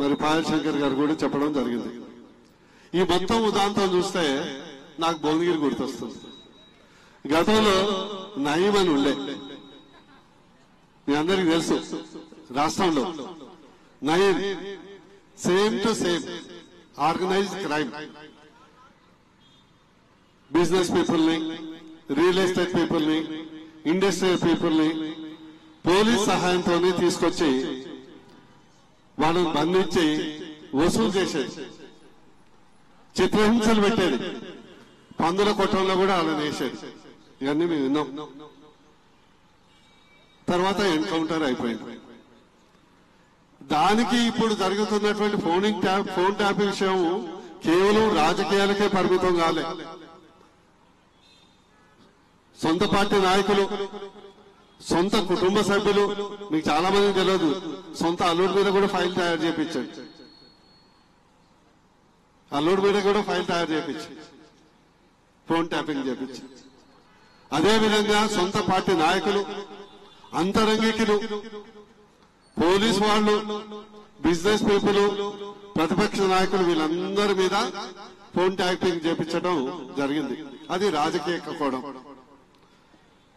మరి పాయల్ శంకర్ గారు కూడా చెప్పడం జరిగింది. ఈ మొత్తం ఉదాంతం చూస్తే నాకు భువనగిరి గుర్తొస్తుంది. గతంలో నయీం అని ఉండే, మీ అందరికి తెలుసు, రాష్ట్రంలో Nayeem same to same organized crime, business people ని, రియల్ ఎస్టేట్ పీపుల్ ని, ఇండస్ట్రియల్ పీపుల్ ని పోలీస్ సహాయంతోనే తీసుకొచ్చి వాళ్ళని బంధించి వసూలు చేసేది, చిత్రహింసలు పెట్టేది, పందుల కొట్టంలో కూడా వాళ్ళని వేసేది. ఇవన్నీ మేము విన్నాం. తర్వాత ఎన్కౌంటర్ అయిపోయింది. దానికి ఇప్పుడు జరుగుతున్నటువంటి ఫోన్ ట్యాపింగ్ విషయం కేవలం రాజకీయాలకే పరిమితం కాలే. సొంత పార్టీ నాయకులు, సొంత కుటుంబ సభ్యులు, మీకు చాలా మంది తెలియదు, సొంత అల్లుడి మీద కూడా ఫైల్ తయారు చేయించాడు. అల్లుడి మీద కూడా ఫైల్ తయారు చేయించి ఫోన్ ట్యాపింగ్ చేయించి, అదేవిధంగా సొంత పార్టీ నాయకులు, అంతరంగికులు, పోలీసు వాళ్ళు, బిజినెస్ పీపుల్, ప్రతిపక్ష నాయకులు, వీళ్ళందరి మీద ఫోన్ ట్యాపింగ్ చేయించడం జరిగింది. అది రాజకీయ కోణం.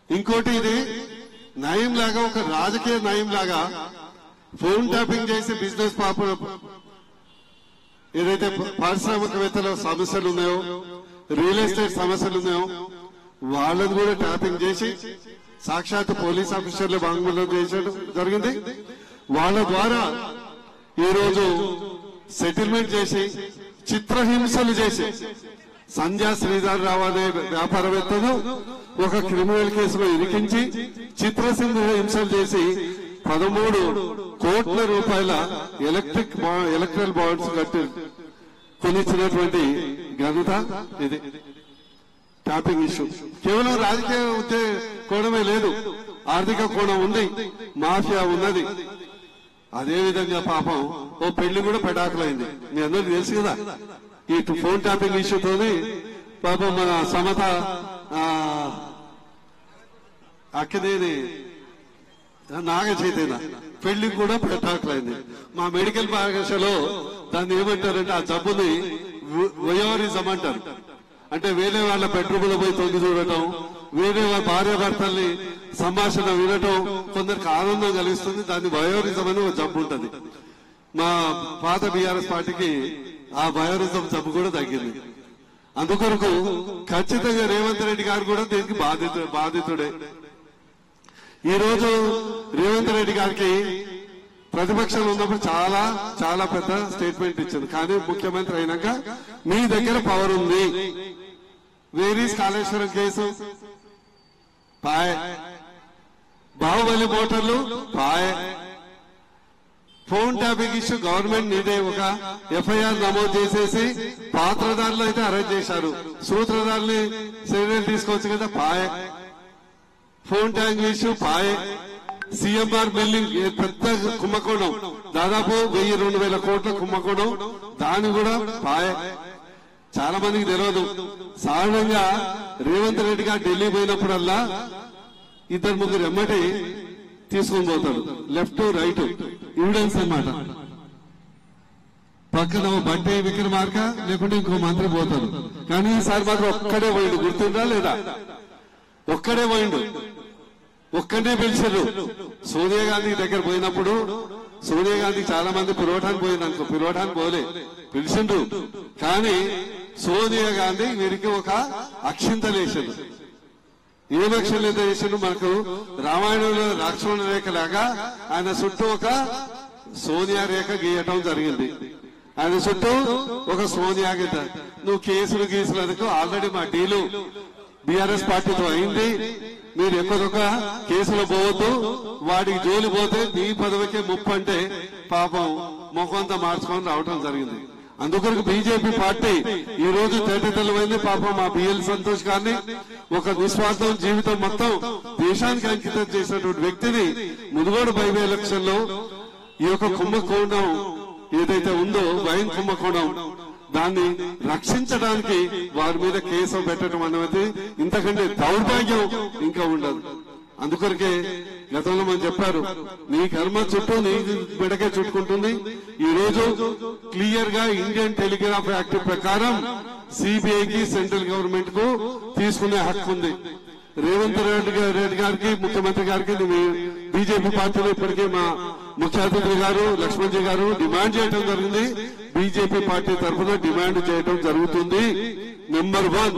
ఇంకోటి, ఇది నయం లాగా, ఒక రాజకీయ నయం లాగా ఫోన్ ట్యాపింగ్ చేసి బిజినెస్ ఏదైతే పారిశ్రామికవేత్తల సమస్యలు ఉన్నాయో, రియల్ ఎస్టేట్ సమస్యలు ఉన్నాయో వాళ్ళని కూడా ట్యాపింగ్ చేసి సాక్షాత్ పోలీస్ ఆఫీసర్లు వాంగ్మూలం చేయడం జరిగింది. వాళ్ళ ద్వారా ఈరోజు సెటిల్మెంట్ చేసి చిత్రహింసలు చేసి సంధ్యా శ్రీధర్ రావు అనే వ్యాపారవేత్తను ఒక క్రిమినల్ కేసులో ఇరికించి చిత్రహింసలు చేసి 13 కోట్ల రూపాయల ఎలక్ట్రల్ బాండ్స్ కట్టి కొనిచ్చినటువంటి ఘనత ఇది. ట్యాపింగ్ ఇష్యూ కేవలం రాజకీయ కోణమే లేదు, ఆర్థిక కోణం ఉంది, మాఫియా ఉన్నది. అదేవిధంగా పాపం ఓ పెళ్లి కూడా పెటాకులైంది. మీ అందరికీ తెలుసు కదా, ఈ ఫోన్ ట్యాపింగ్ ఇష్యూతోని పాపం మన సమత అక్కదేని నాగ చైతన్య పెళ్లి కూడా పెటాకులైంది. మా మెడికల్ భాషలో దాన్ని ఏమంటారంటే, ఆ జబ్బుని వయోరిజం అంటారు. అంటే వేరే వాళ్ళ బెడ్రూమ్లో పోయి తొంగి చూడటం, వేరే వాళ్ళ భార్య భర్తల్ని సంభాషణ వినటం కొందరికి ఆనందం కలిగిస్తుంది. దాన్ని వయోరిజం అని ఒక జబ్బు ఉంటుంది. మా పాత బీఆర్ఎస్ పార్టీకి ఆ వయోరిజం జబ్బు కూడా తగ్గింది. అందుకొరకు ఖచ్చితంగా రేవంత్ రెడ్డి గారు కూడా దీనికి బాధితుడే. ఈ రోజు రేవంత్ రెడ్డి గారికి ప్రతిపక్షంలో ఉన్నప్పుడు చాలా చాలా పెద్ద స్టేట్మెంట్ ఇచ్చింది. కానీ ముఖ్యమంత్రి అయినాక మీ దగ్గర పవర్ ఉంది, వేరీస్ కాళేశ్వరం కేసు పాయ్, బాహుబలి మోటార్లు పాయ్, ఫోన్ ట్యాపింగ్ ఇష్యూ గవర్నమెంట్ నీదే ఒక ఎఫ్ఐఆర్ నమోదు చేసేసి పాత్రదారులు అయితే అరెస్ట్ చేశారు, సూత్రధారుల్ని చర్యలు తీసుకోవచ్చు కదా పాయ్. ఫోన్ ట్యాపింగ్ ఇష్యూ పాయ్. సిఎంఆర్ బిల్డింగ్ పెద్ద కుంభకోణం, దాదాపు 1000-2000 కోట్ల కుంభకోణం, దాన్ని కూడా పాయ్. చాలా మందికి తెలియదు. సాధారణంగా రేవంత్ రెడ్డి గారు ఢిల్లీ పోయినప్పుడల్లా 2-3 ఎమ్మటి తీసుకొని పోతాడు, లెఫ్ట్ రైట్ ఎవిడెన్స్ అన్నమాట. పక్కన బట్టి విక్రమార్క లేకుంటే ఇంకో మంత్రి పోతాడు. కానీ ఈసారి మాత్రం ఒక్కడే పోయిండు, గుర్తుందా లేదా? ఒక్కడే పోయిండు, ఒక్కడే పిలిచారు. సోనియా గాంధీ దగ్గర పోయినప్పుడు సోనియా గాంధీ చాలా మంది పిలవటానికి పోయింది అనుకో, పిలవటానికి పోలే, పిలిచిండ్రు. కానీ సోనియా గాంధీ వీరికి ఒక అక్షింతలేసిండు. ఏం అక్షింత చేసిండు? మనకు రామాయణంలో లక్ష్మణ రేఖ లాగా ఆయన చుట్టూ ఒక సోనియా రేఖ గీయటం జరిగింది. ఆయన చుట్టూ ఒక సోనియా గీత. నువ్వు కేసులు గీసులకు ఆల్రెడీ మా డీలు బీఆర్ఎస్ పార్టీతో అయింది, మీరు ఎక్కడొక్క కేసులో పోవద్దు, వాడికి జోలి పోతే నీ పదవికే ముప్పు అంటే పాపం ముఖంతా మార్చుకొని రావటం జరిగింది. అందుకొరకు బీజేపీ పార్టీ ఈ రోజు తేటతెల్లమైంది. పాపం మా బిఎల్ సంతోష్ గారిని ఒక నిస్వార్థం జీవితం మొత్తం దేశానికి అంకితం చేసినటువంటి వ్యక్తిని మునుగోడు బై ఎలక్షన్ లో ఈ యొక్క కుంభకోణం ఏదైతే ఉందో, వైన్ కుంభకోణం, దాన్ని రక్షించడానికి వారి మీద కేసు పెట్టడం అనేది ఇంతకంటే దౌర్భాగ్యం ఇంకా ఉండదు. అందుకొరకే గతంలో మనం చెప్పారు, నీ కర్మ చుట్టూ నీ బిడకే చుట్టుకుంటుంది. ఈ రోజు క్లియర్ గా ఇండియన్ టెలిగ్రాఫ్ యాక్ట్ ప్రకారం సిబిఐకి సెంట్రల్ గవర్నమెంట్ కు తీసుకునే హక్కు ఉంది. రేవంత్ రెడ్డి గారికి, ముఖ్యమంత్రి గారికి బీజేపీ పార్టీలో ఇప్పటికే మా ముఖ్య అతిథి గారు లక్ష్మణ్జీ గారు డిమాండ్ చేయడం జరిగింది. బీజేపీ పార్టీ తరఫున డిమాండ్ చేయడం జరుగుతుంది. నెంబర్ 1,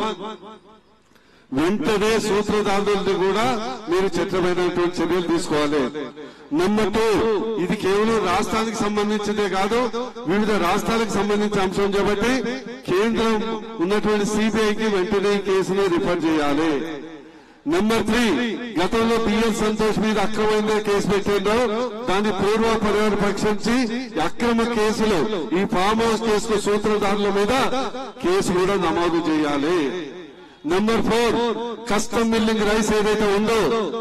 వెంటనే సూత్రధారులను కూడా మీరు చట్టమైనటువంటి చర్యలు తీసుకోవాలి. నెంబర్ 2, ఇది కేవలం రాష్ట్రానికి సంబంధించిందే కాదు, వివిధ రాష్ట్రాలకు సంబంధించిన అంశం కాబట్టి కేంద్రం ఉన్నటువంటి సిబిఐకి వెంటనే కేసును రిఫర్ చేయాలి. నెంబర్ 3, గతంలో బిఎల్ సంతోష్ మీద అక్రమంగా కేసు పెట్టిందో దాన్ని పూర్వ పర్యవేక్షించి అక్రమ కేసులు ఈ ఫామ్ హౌస్ కేసుకు సూత్రధారుల మీద కేసు కూడా నమోదు చేయాలి. నెంబర్ 4, కస్టమ్ మిల్లింగ్ రైస్ ఏదైతే ఉందో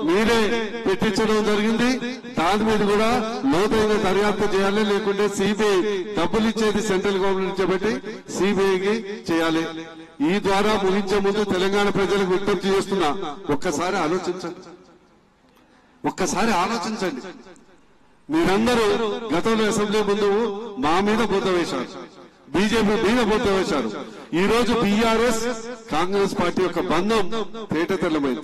మీరే పెట్టించడం జరిగింది, దాని మీద కూడా లోతైన దర్యాప్తు చేయాలి. లేకుంటే సిబిఐ డబ్బులు ఇచ్చేది సెంట్రల్ గవర్నమెంట్ కాబట్టి సిబిఐకి చేయాలి. ఈ ద్వారా ముగించే ముందు తెలంగాణ ప్రజలకు విజ్ఞప్తి చేస్తున్నా, ఒక్కసారి ఆలోచించండి. మీరందరూ గతంలో అసెంబ్లీ ముందు మా మీద బుద్ధ వేశారు, బీజేపీ మీద బుద్ధ వేశారు. ఈ రోజు బీఆర్ఎస్ కాంగ్రెస్ పార్టీ యొక్క బంధం తేటతెల్లమైంది.